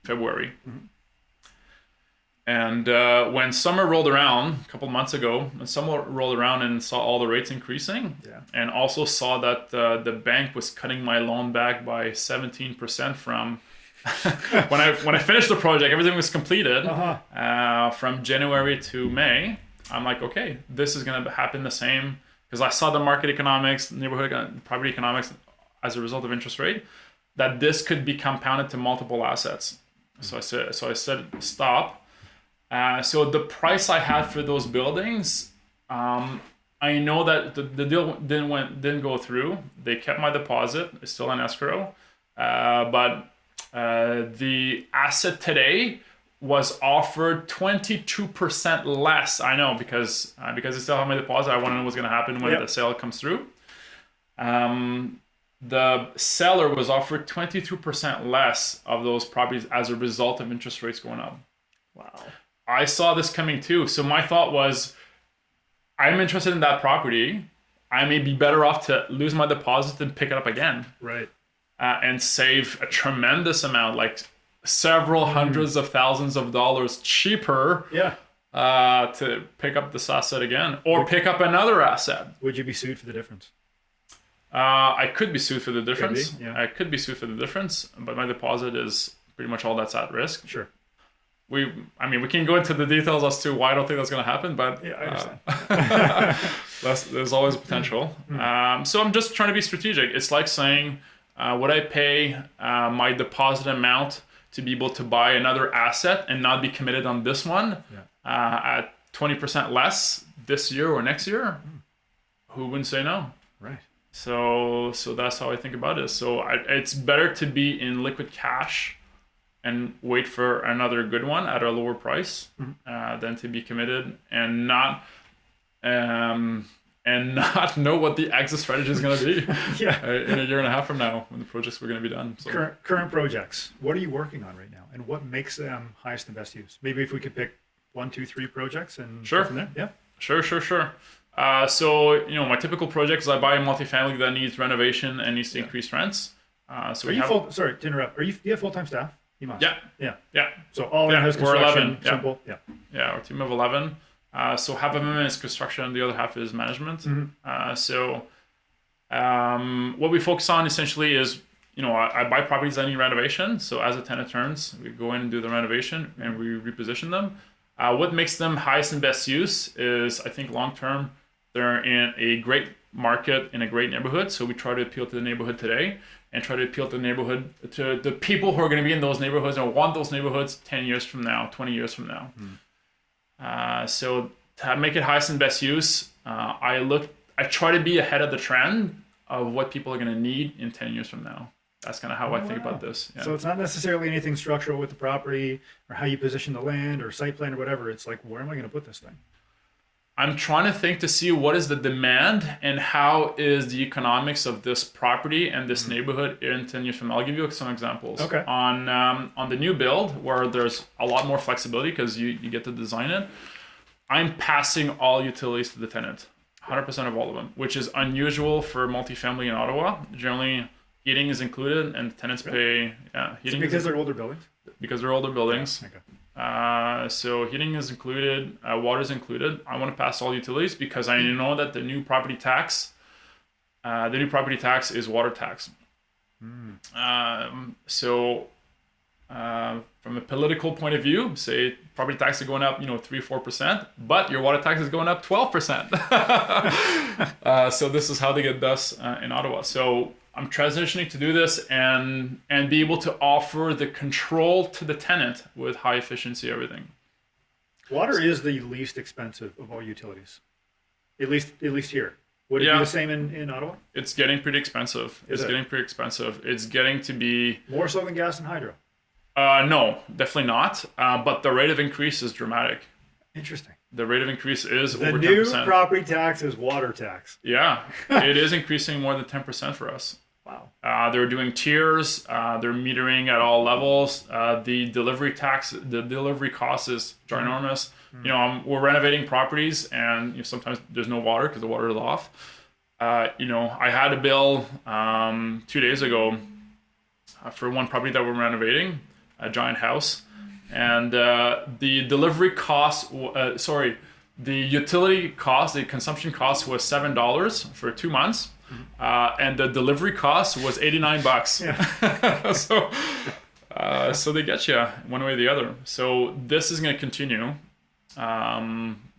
February. And when summer rolled around a couple of months ago, and summer rolled around and saw all the rates increasing, and also saw that the bank was cutting my loan back by 17% from when I finished the project, everything was completed from January to May. I'm like, okay, this is going to happen the same because I saw the market economics, neighborhood property economics as a result of interest rate, that this could be compounded to multiple assets. So I said stop. So the price I had for those buildings, I know that the deal didn't go through. They kept my deposit. It's still in escrow, but the asset today was offered 22% less. I know because they still have my deposit. I want to know what's going to happen when the sale comes through. The seller was offered 22% less of those properties as a result of interest rates going up. Wow. I saw this coming too. So my thought was, I'm interested in that property. I may be better off to lose my deposit and pick it up again. Right. And save a tremendous amount, like several hundreds of thousands of dollars cheaper to pick up this asset again or pick up another asset. Would you be sued for the difference? I could be sued for the difference. Yeah. I could be sued for the difference, but my deposit is pretty much all that's at risk. Sure. We can go into the details as to why I don't think that's going to happen, but I understand. there's always a potential. So I'm just trying to be strategic. It's like saying, would I pay my deposit amount to be able to buy another asset and not be committed on this one at 20% less this year or next year? Who wouldn't say no? Right. So that's how I think about it. So it's better to be in liquid cash and wait for another good one at a lower price than to be committed and not know what the exit strategy is going to be in a year and a half from now when the projects were going to be done. So. Current projects. What are you working on right now, and what makes them highest and best use? Maybe if we could pick 1, 2, 3 projects and go from there. Yeah. Sure. So my typical project is I buy a multifamily that needs renovation and needs to increase rents. So Are we you have, sorry to interrupt. Do you have full-time staff? You must. Yeah. Yeah. Yeah. So all Yeah, in-house we're construction, 11, yeah. simple. Yeah. Yeah, our team of 11. So half of them is construction, the other half is management. What we focus on essentially is, I buy properties that need renovation. So as a tenant turns, we go in and do the renovation and we reposition them. What makes them highest and best use is, I think, long-term, they're in a great market in a great neighborhood. So we try to appeal to the neighborhood today and try to appeal to the neighborhood, to the people who are going to be in those neighborhoods and want those neighborhoods 10 years from now, 20 years from now. So to make it highest and best use, I try to be ahead of the trend of what people are going to need in 10 years from now. That's kind of how I think about this. Yeah. So it's not necessarily anything structural with the property or how you position the land or site plan or whatever. It's like, where am I going to put this thing? I'm trying to think to see what is the demand and how is the economics of this property and this neighborhood in 10 years from now. I'll give you some examples. Okay. On the new build, where there's a lot more flexibility because you get to design it, I'm passing all utilities to the tenant, 100% of all of them, which is unusual for multifamily in Ottawa. Generally, heating is included and tenants pay heating. Because they're older buildings? Because they're older buildings. Yeah. Okay. So heating is included, water is included. I want to pass all utilities because I know that the new property tax is water tax. From a political point of view, say property tax is going up, 3-4%, but your water tax is going up 12%. So this is how they get this in Ottawa. So I'm transitioning to do this and be able to offer the control to the tenant with high efficiency everything. Water is the least expensive of all utilities, at least here. Would it be the same in Ottawa? It's getting pretty expensive. It's getting to be more so than gas and hydro. No, definitely not. But the rate of increase is dramatic. Interesting. The rate of increase is the over 10%. The new property tax is water tax. Yeah, it is increasing more than 10% for us. Wow. They're doing tiers. They're metering at all levels. The delivery cost is ginormous. We're renovating properties, and sometimes there's no water because the water is off. I had a bill 2 days ago for one property that we're renovating, a giant house, and the delivery cost, the utility cost, the consumption cost was $7 for 2 months, and the delivery cost was $89. Yeah. So they get you one way or the other. So this is going to continue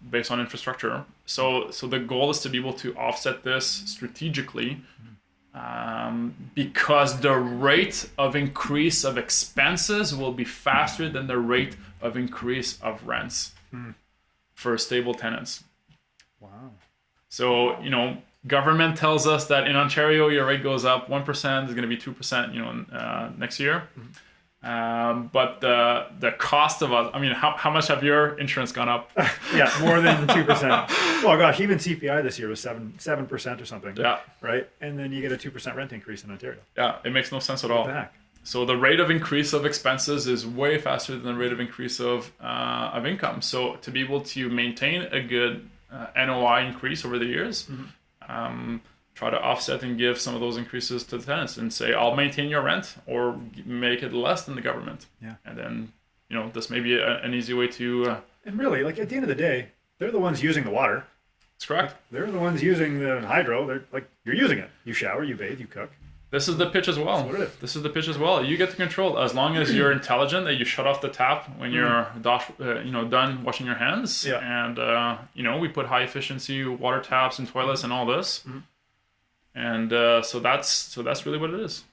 based on infrastructure. So the goal is to be able to offset this strategically. Because the rate of increase of expenses will be faster than the rate of increase of rents for stable tenants. Wow. So, government tells us that in Ontario, your rate goes up 1%, is going to be 2%, next year. But the cost of how much have your insurance gone up? Yeah, more than 2%. Oh gosh, even CPI this year was 7% or something. Yeah. Right, and then you get a 2% rent increase in Ontario. Yeah, it makes no sense at all. What the heck? So the rate of increase of expenses is way faster than the rate of increase of income. So to be able to maintain a good NOI increase over the years. Try to offset and give some of those increases to the tenants and say, I'll maintain your rent or make it less than the government. Yeah. And then, this may be an easy way to... And really, at the end of the day, they're the ones using the water. That's correct. They're the ones using the hydro. They're you're using it. You shower, you bathe, you cook. This is the pitch as well. That's what it is. This is the pitch as well. You get to control as long as you're intelligent that you shut off the tap when you're done washing your hands. Yeah. And we put high efficiency water taps and toilets and all this. And so that's really what it is.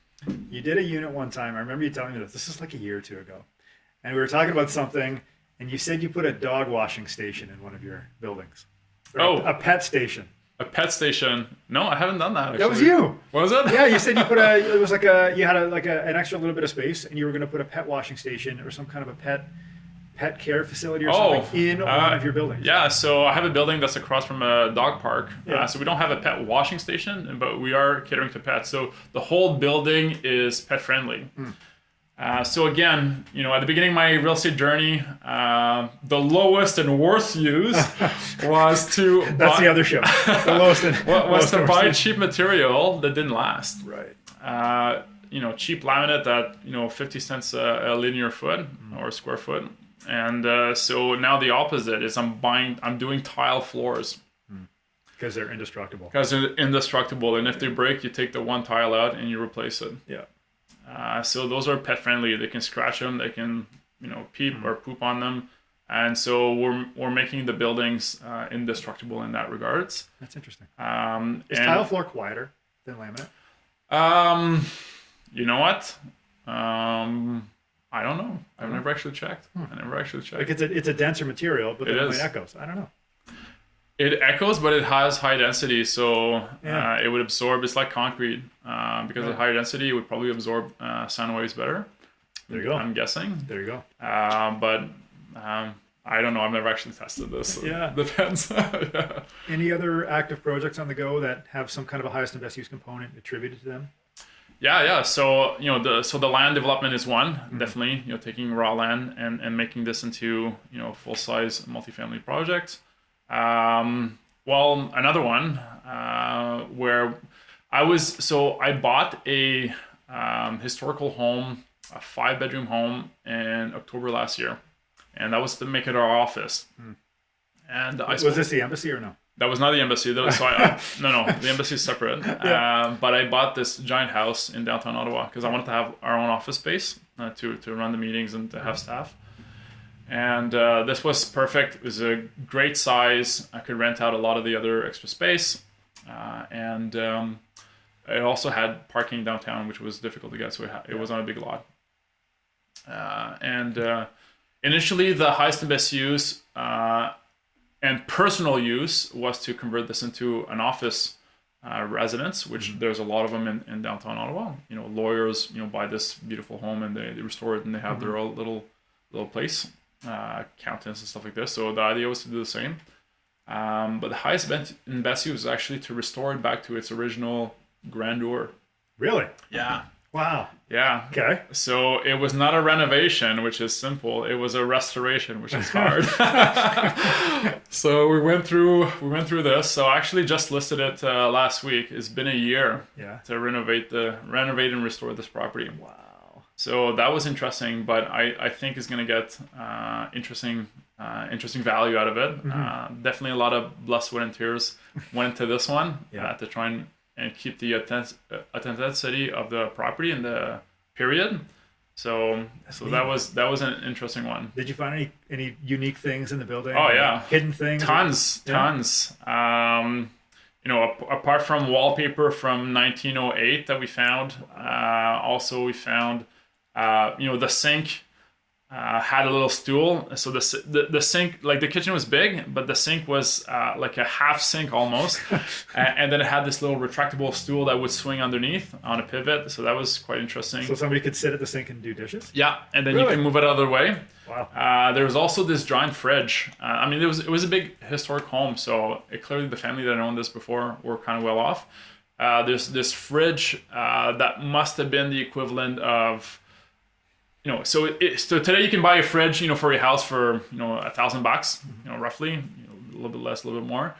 You did a unit one time. I remember you telling me this. This is like a year or two ago, and we were talking about something, and you said you put a dog washing station in one of your buildings. A pet station. A pet station? No, I haven't done that. Actually. That was you. Was it? Yeah, you said you put you had an extra little bit of space, and you were going to put a pet washing station or some kind of a pet care facility or something in one of your buildings. Yeah, so I have a building that's across from a dog park. Yeah. So we don't have a pet washing station, but we are catering to pets. So the whole building is pet friendly. So again, at the beginning of my real estate journey, the lowest and worst use was to That's the other show. The lowest and was to buy use. cheap material that didn't last. Right. cheap laminate at 50 cents a linear foot or square foot. And so now the opposite is I'm doing tile floors. Because they're indestructible. Because they're indestructible, and if they break, you take the one tile out and you replace it. Yeah. So those are pet friendly. They can scratch them. They can peep or poop on them. And so we're making the buildings indestructible in that regards. That's interesting. Is tile floor quieter than laminate? You know what? I don't know. I've never actually checked. Like it's a denser material, but then it echoes. I don't know. It echoes, but it has high density, so it would absorb. It's like concrete. Because of higher density, it would probably absorb sound waves better. There you go. I'm guessing. There you go. But I don't know. I've never actually tested this. So yeah. Depends. Any other active projects on the go that have some kind of a highest and best use component attributed to them? Yeah. So the land development is one, definitely. Taking raw land and making this into full size multifamily project. Well, another one where I bought a historical home, a 5-bedroom home in October last year, and that was to make it our office. And was this the embassy or no? That was not the embassy. No, the embassy is separate. But I bought this giant house in downtown Ottawa because I wanted to have our own office space to run the meetings and to have staff. And this was perfect. It was a great size. I could rent out a lot of the other extra space. And it also had parking downtown, which was difficult to get. So it was on a big lot. Initially, the highest and best use and personal use was to convert this into an office residence, which there's a lot of them in downtown Ottawa. Lawyers, buy this beautiful home and they restore it and they have their own little place. Accountants and stuff like this. So the idea was to do the same. But the highest and best use was actually to restore it back to its original grandeur. Really? Yeah. Wow. Yeah. Okay. So it was not a renovation, which is simple. It was a restoration, which is hard. So we went through this. So I actually just listed it last week. It's been a year to renovate and restore this property. Wow. So that was interesting, but I think is going to get interesting value out of it. Definitely a lot of blood, sweat, and tears went into this one to try and keep the authenticity of the property in the period. So that was an interesting one. Did you find any unique things in the building? Oh yeah, hidden things. Tons. Apart from wallpaper from 1908 that we found, also we found. The sink had a little stool. So the sink, like the kitchen was big, but the sink was like a half sink almost. And then it had this little retractable stool that would swing underneath on a pivot. So that was quite interesting. So somebody could sit at the sink and do dishes? Yeah, and then you can move it out of the way. Wow. There was also this giant fridge. It was a big historic home. So clearly the family that owned this before were kind of well off. There's this fridge that must have been the equivalent of... So today you can buy a fridge, for your house for, $1,000, roughly, a little bit less, a little bit more.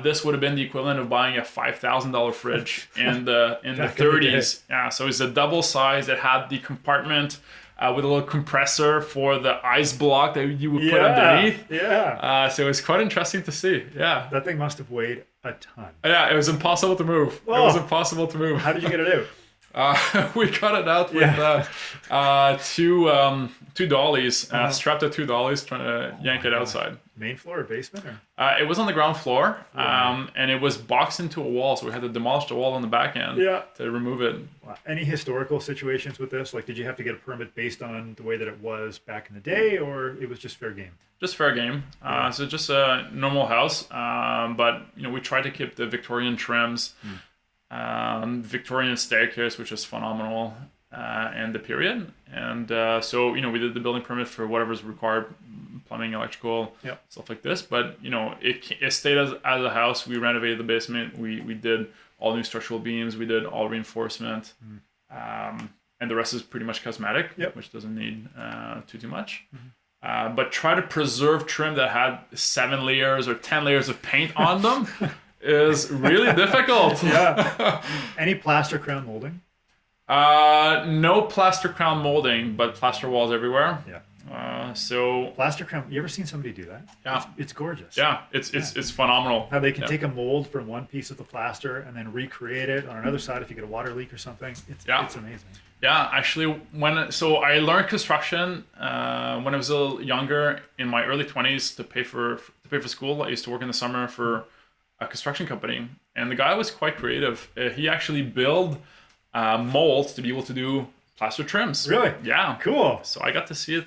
This would have been the equivalent of buying a $5,000 fridge in the 30s. Yeah, so it's a double size. It had the compartment with a little compressor for the ice block that you would put underneath. Yeah. So it was quite interesting to see. Yeah. That thing must have weighed a ton. Yeah, it was impossible to move. Whoa. It was impossible to move. How did you get it out? We got it out with two dollies, strapped to 2 dollies, trying to yank it outside. Main floor or basement? It was on the ground floor, and it was boxed into a wall, so we had to demolish the wall on the back end to remove it. Wow. Any historical situations with this? Like, did you have to get a permit based on the way that it was back in the day, or it was just fair game? Just fair game. So just a normal house, but we tried to keep the Victorian trims. Victorian staircase, which is phenomenal, and the period. And so we did the building permit for whatever's required, plumbing, electrical, stuff like this. But it stayed as a house. We renovated the basement. We did all new structural beams. We did all reinforcement, and the rest is pretty much cosmetic, which doesn't need too much. But try to preserve trim that had 7 layers or 10 layers of paint on them. Is really difficult. Yeah. Any plaster crown molding? No plaster crown molding, but plaster walls everywhere. Yeah. So Plaster crown. You ever seen somebody do that? Yeah. It's gorgeous. Yeah, it's phenomenal. How they can take a mold from one piece of the plaster and then recreate it on another side if you get a water leak or something. It's amazing. Yeah, actually, so I learned construction when I was a little younger, in my early 20s, to pay for school. I used to work in the summer for a construction company, and the guy was quite creative. He actually built molds to be able to do plaster trims. Really? Yeah. Cool. So I got to see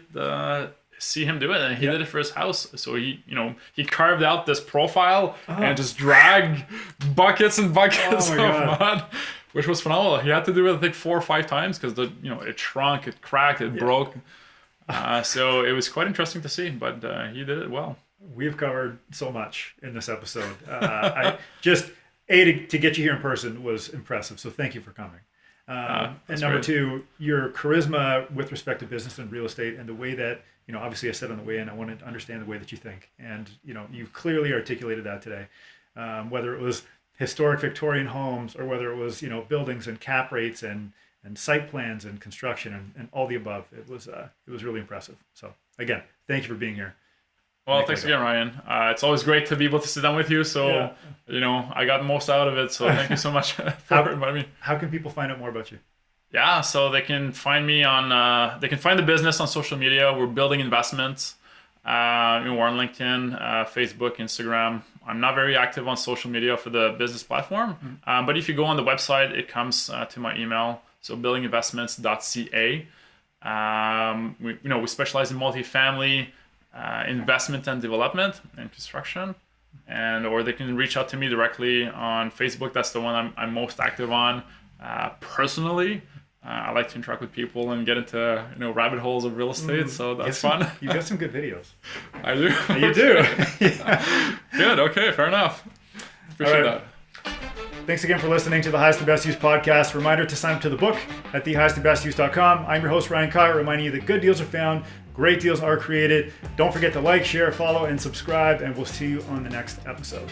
him do it, and he did it for his house. So he carved out this profile and just dragged buckets and buckets of mud, which was phenomenal. He had to do it, I think, 4 or 5 times because it shrunk, it cracked, it broke. So it was quite interesting to see, but he did it well. We've covered so much in this episode. To get you here in person was impressive. So thank you for coming. And number great. 2, your charisma with respect to business and real estate, and the way that, obviously I said on the way in, I wanted to understand the way that you think. And, you've clearly articulated that today, whether it was historic Victorian homes or whether it was, buildings and cap rates and site plans and construction and all the above. It was really impressive. So again, thank you for being here. Well, thanks again, Ryan. It's always great to be able to sit down with you. So, I got most out of it. So thank you so much for inviting me. How can people find out more about you? Yeah, so they can find me they can find the business on social media. We're building investments. We're on LinkedIn, Facebook, Instagram. I'm not very active on social media for the business platform. But if you go on the website, it comes to my email. So buildinginvestments.ca. We specialize in multifamily, investment and development and construction, or they can reach out to me directly on Facebook. That's the one I'm most active on. Personally, I like to interact with people and get into rabbit holes of real estate, so that's fun. You've got some good videos. I do. You do. Yeah. Good. Okay. Fair enough. Appreciate that. Thanks again for listening to the Highest and Best Use podcast. Reminder to sign up to the book at thehighestandbestuse.com. I'm your host, Ryan Kyle, reminding you that good deals are found, great deals are created. Don't forget to like, share, follow, and subscribe, and we'll see you on the next episode.